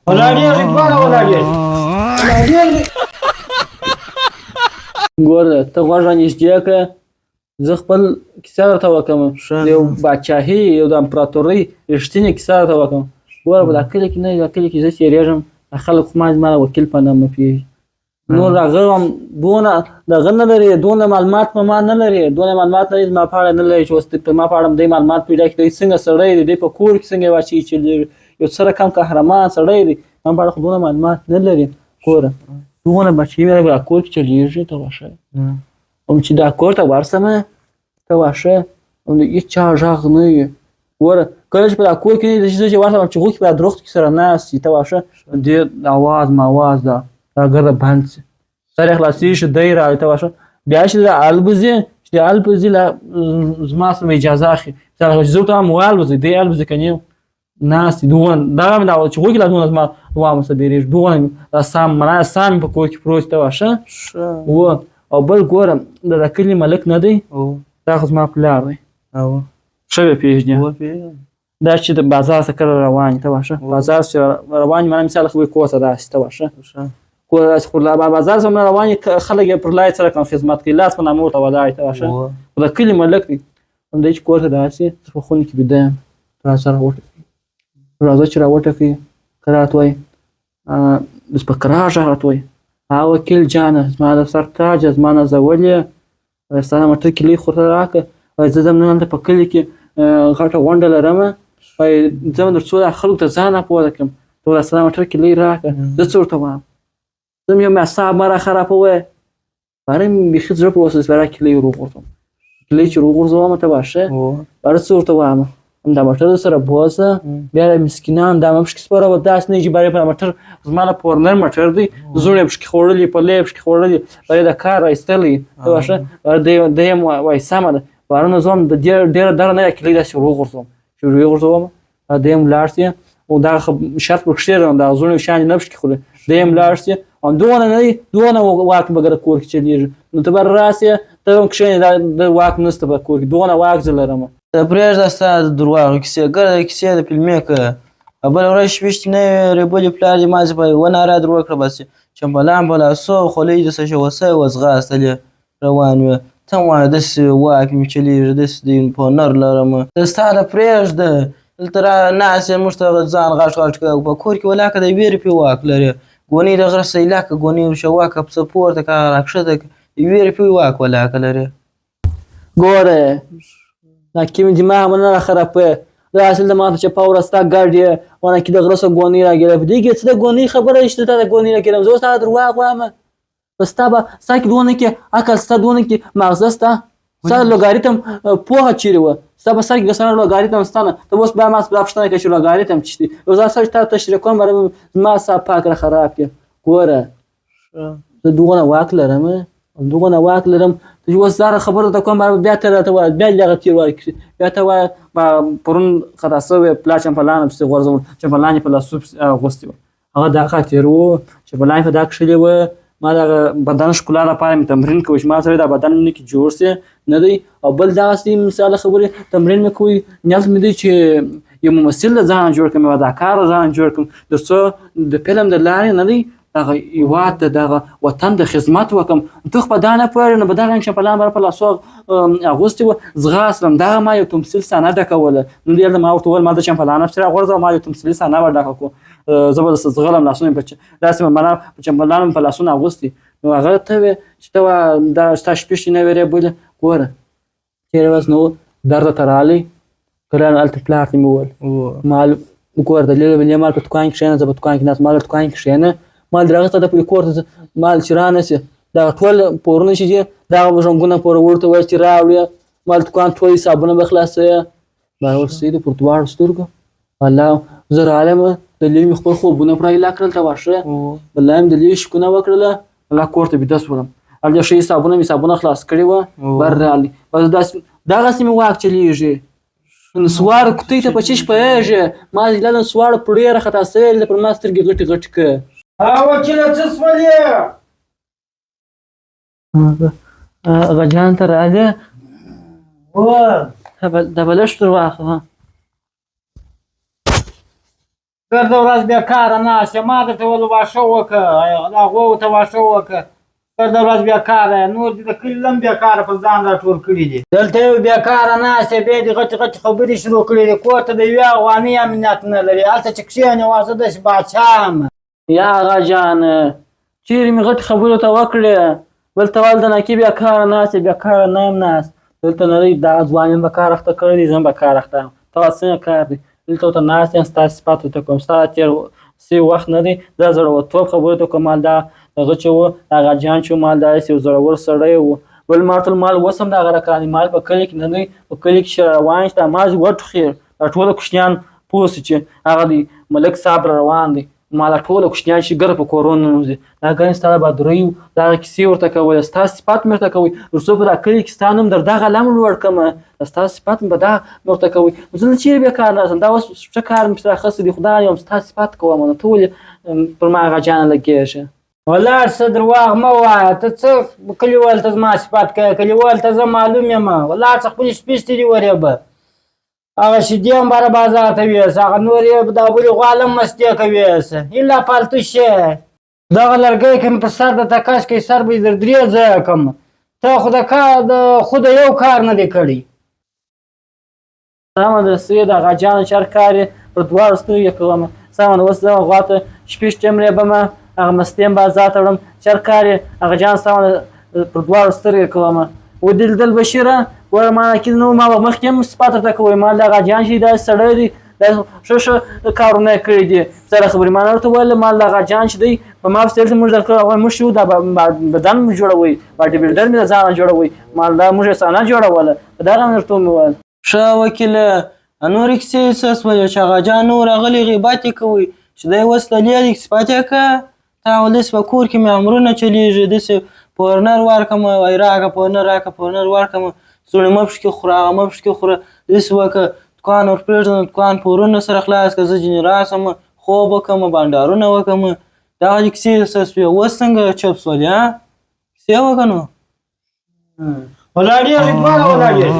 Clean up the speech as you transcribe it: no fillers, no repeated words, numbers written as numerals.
ولاړې دواړه ولاړې ګوره ته غوږ رانږدې کړه زه خپل کیسه درته وکړم د یو باچاهي یو د امپراتورۍ رښتینې کیسه درته وکړم ګوره په دا کلي کې نه دا کلي کې زه تېرېږم دا خلک خو ما زما د وکیل په نامه پوهېږي نور هغه هم دونه دغه نه لري دونه معلومات په ما نه لري دونه معلومات لري زما په اړه نه لري چې اوس په ما په اړه هم دی معلومات پیدا کړي دی څنګه سړی دی دی په کور کې څنګه واچوي چې یو څه رقم قهرمان سړی دی ما په اړه خو دونه معلومات نه لري ګوره دونه بچي مې په کور کې چلیږي ته واښه هم چې دا کور ته ورسمه ته واښه هم د هېچا غږ نه وي ګوره کله چې په دا کور کې زه چې ورسمه چې غوښې په دا درختو کې سره ناست وي ته واښه ډېر اواز ماواز ده راګرده بند شي سر یې خلاصېږي دی راغی ته واښه بیا چې د البوځي چې د البوځي زما سره اجازه اخلي چې زه ورته وایم والبوځئ دی البوځي که نه ناست دي دغه مې دا چې غوږې لا دونه زما وامه څه بیرېږي دغه دا سام مې په کور کې پروت ته واښه و او بل ګوره د کلي ملک نه دی دا خو زما پلار دی ښه به پېژنې دا چې د بازار څخه کله روان یې ته واښه بازار چې روان یې معنی مثال خبرې کور ته راسي ته واښه کور راسي خو بازار څخه روان یې خلک یې پر لای سره کوم خدمت کوي لاس په نامه ورته ولاړ ته واښه خو د کلي ملک دی همدی چې کور ته راسي زه په خونه کې بیده یم راسره وټکوي راځه چې راوټکوي که راته وایي اوس په کرار غږ راته وایي وکیل جانه زما د سر تاجه زما نازولې ستا د موټر کیلۍ خو ورته راکړه وایي زه ځم نن هلته په کلي کې غټه غونډه لرمه وایي ځم تر څو دا خلکو ته ځان راپورته کړم ته وایه ستا د موټر کیلۍ راکړه زه څه ورته وایم زه یم اعصاب مه راخرابوه باره مې بیخي زړه پر وسه چې دا کیلۍ وروغورځوم کیلۍ چې وروغورځوم ته واښه باره څه ورته وایم دا موټر سره بوځه بیا د مسکینان دا مه پکښې سپاره وه داسې نه چې باره په موټر زما د پورنر موټر دی زوړ یې پکښې خوړلي پلې یې پکښې خوړلي باره د کار را ایستلی ته واښه باره دی یم وایي سمه ده باره نه زوم د ډېره دغه نه کیلۍ داسې وروغورځوم چې وروغورځوم دی یم لاړ سي او دغه شرط پکښې دغه زوړ شیان یې نه پکښې خوري دی یم لاړ سي او دونه نه دی دونه واک به ګره کور کې چلېږي نو ته به راسې ته هم کښېنې د واک نشته په کور کې دونه واک زه لرمه پرېږده ستا د درواغو کیسې ګرده کیسې د فلمې که بله ورځ شپېشتې نه وې ریبلې پلار دې مازې به یوه ناره در وکړه بس چمبلان به لاسو خولۍ دې څه شوسه وه ځغاستلې روان وې ته هم وایه داسې واک مې چلېږي داسې د هنر لرمه ستا د پرېږده دلته ناست یې موږ ته ځان غټ غټ که په کور کې ولاکه د یوې روپۍ واک لرې ګونۍ د غره سیلاکه ګونۍ ورشه واکه پسه پورته که راکښته که د یوې روپۍ واک ولاکه لرې ګوره ناکیم دماغ مې نه راخرابوه دا اصل د ما ته چپه ورسته ګډ یې ونه کې د غره څخه ګونۍ راګیره په دې کې څه د ګونۍ خبره شته تا د ګونۍ راګیرم زه اوس تا درواغ وایم په ستا کې دونه کې عقل ستا دونه کې ماغزه سته ستا د لوګاریتم پوهه چیرې وه ستا په سر کې ګسانه لوګاریتم سته نه ته اوس بیا ما دا پوښتنه کوې چې لوګاریتم څه دي یو ځل تا تشریح کوم باره زما اعصاب پاک راخراب کړې ګوره زه دغونه واک لرم دغونه واک لرم ته اوس دا خبره درته کوم بیا ته راته وایه بیا دغه تېر وایي بیا ته وایه پرون خطا شوی پلار چمپلان پسې غورځول چمپلان یې په لاسو اغوستې وه هغه دا خاطر و چمپلان یې په دا کښلې وه ما دغه بدن ښکلا لپاره مې تمرین کوي چې ما سره دا بدن نه کې جوړ سي نه دی او بل دغسې مثال خبرې تمرین مې کوي نیت مې دی چې یو ممثل د ځان جوړ کړم یو اداکار د ځان جوړ کړم تر څو د فلم د لارې نه دی دغه هېواد ته دغه وطن د خدمت وکړم ته خو په دا نه پوهېږې نو په دغه چمپلان به په لاسو اغوستې وه ځغاستلم دغه ما یو تمثیل صحنه ډکوله نو دلته ما ورته وویل ما د چمپلان افسر راغورځوه ما یو تمثیلي صحنه به ډکه کړو زه به درسته ځغلم لاسونه مې داسې په چمپلان مې په لاسونه اغوستي نو هغه ته وې چې ته دا ستا شپېشتې نه وې ریبلې ګوره تېره ورځ نو درده ته راغلی کله هلته پلار ته مې وویل مال ګوره دلیل مې مال په دوکان کې کښېنه زه په دوکان کې ناست مال په دوکان کې کښېنه مال دغه ته د پورې کور ته مال چې رانسي دغه ټول پورونه چې دي دغه به ژوندونه پوره ورته ویل چې راوړې مال دوکان ټول حسابونه به خلاصوې ما ورته ویلي پر دواړو سترګو الله زه راغلم دلیل مې خپل خوبونه پوره ایله کړل ته واښه والله مې دلیل شکونه وکړله الله کور ته بیده شولم هلته ښه حسابونه خلاص کړي وه بر راغلي بس دغسې مې واک چلېږي نسوار کوتۍ ته په چش پوهېږې ما ایله نسواره په ډېره خطا شوې ده پر ما سترګې غټې غټې که وکیله څه شولې هغه جان ته راځې د بلښت ور واخله ګرده ورځ بېکاره ناست یم ما درته ویل واښه وکړه هغو ته واښه وکړه ګرده ورځ بېکاره یم نور دې د کلي هم بېکاره پر ځان راټول کړي دي دلته یو بېکاره ناست دی بیا دې غټې غټې خبرې شروع کړي دي کور ته د یوې افغانۍ امنیت نه لري هلته چې کښېنې واسه داسې باچا یم یا آغا جان چیرې مې غټې خبرو ته وکړې بل ته ویل د نکي بېکاره ناست یې بېکاره نه یم ناست دلته نړۍ دا ځوان یم به کار اخته کړی دی زه هم به کار اخته یم ته څنګه کار دی دلته ورته ناست یم ستا صفت ورته کوم ستا تېر سوی وخت نه دی دا زړورتوب خبرو ته کوم مال دا هغه چې و آغا جان چې و مال دا داسې یو زړور سړی و بل ما ورته مال اوس هم دغه راکړی مال په کلي کې نه دی په کلي کې چې روان شي دا مازې وټوخېږي دا ټوله کوچنیان پوه سي چې هغه دی ملک صاحب را روان دی ما دا ټوله کوچنیان چې ګره په کورونو ننوځي دا ګنې ستا د بهادریو دغه کیسې ورته کوئ ستا صفات مې ورته کوئ تر څو په دا کلي کې ستا نوم در دغه لمن لوړ کړمه ستا صفات مې به دا ورته کوئ نو زه چیرې بېکار ناست یم دا اوس ښه کار مې پسې راخستی دی خدای یم ستا صفات کوم نو ته ولې پر ما هغه جانه لګېږې ولاړ څه درواغ مه وایه ته څه کلیوال ته زما صفات کوې کلیوال ته زه معلوم یم ولاړ څه خپلې شپېشتې دي ورېبه هغه شیدې هم باره بازار ته ویوسه هغه نور یې دا بلې غوال هم مستې کوي الا پالتو شی دغه لرګی که مې په سر درته کش کوي سر به یې در درې ځایه کړم ته خو د یو کار نه دی کړی سمه ده سید آغا جان چې هر کار یې پر دواړو سترګې کوم سمه ده اوس زه غوا ته شپېشتې هم رېبمه هغه مستې هم بازار ته وړم چې هر کار یې هغه جان سمه ده پر دواړو سترګې کوم ودلدل بشیره ګوره ما اکید نه ما به مخکې هم صفات درته کوی ما د هغه جان چې داسې سړی دی دا ښه کارونه یې کړي دي سره خبرې ما نه ورته ویل ما د هغه جان چې دی په ما پسې دلته موږ درکړی موږ شو دا بدن مو جوړوئ باډي بلډر مې د ځانه جوړوئ ما دا موږ یې سانه جوړوله په دغه مې درته ومې ویل ښه وکیله نورې کیسې یې څه سولې چې هغه جان نور راغلي غیبت یې کوئ چې دی اوس دلې دی صفت یې که تا ول داسې په کور کې مې امرونه چلېږي داسې پورنر ورکړمه وایي راکړه پورنر راکړه پورنر ورکړمه زوړې مه پشکې خوره هغه مه پشکې خوره داسې وکړه دوکان ور پرېږدم د دوکان پورونه سره خلاص کړه زه ځینې راسم خوب وکړم بانډارونه وکړم دغه دې کیسې څه سوې اوس څنګه چپ سولې کیسې وکړه نو ولاړ یې دواړه ولاړ یې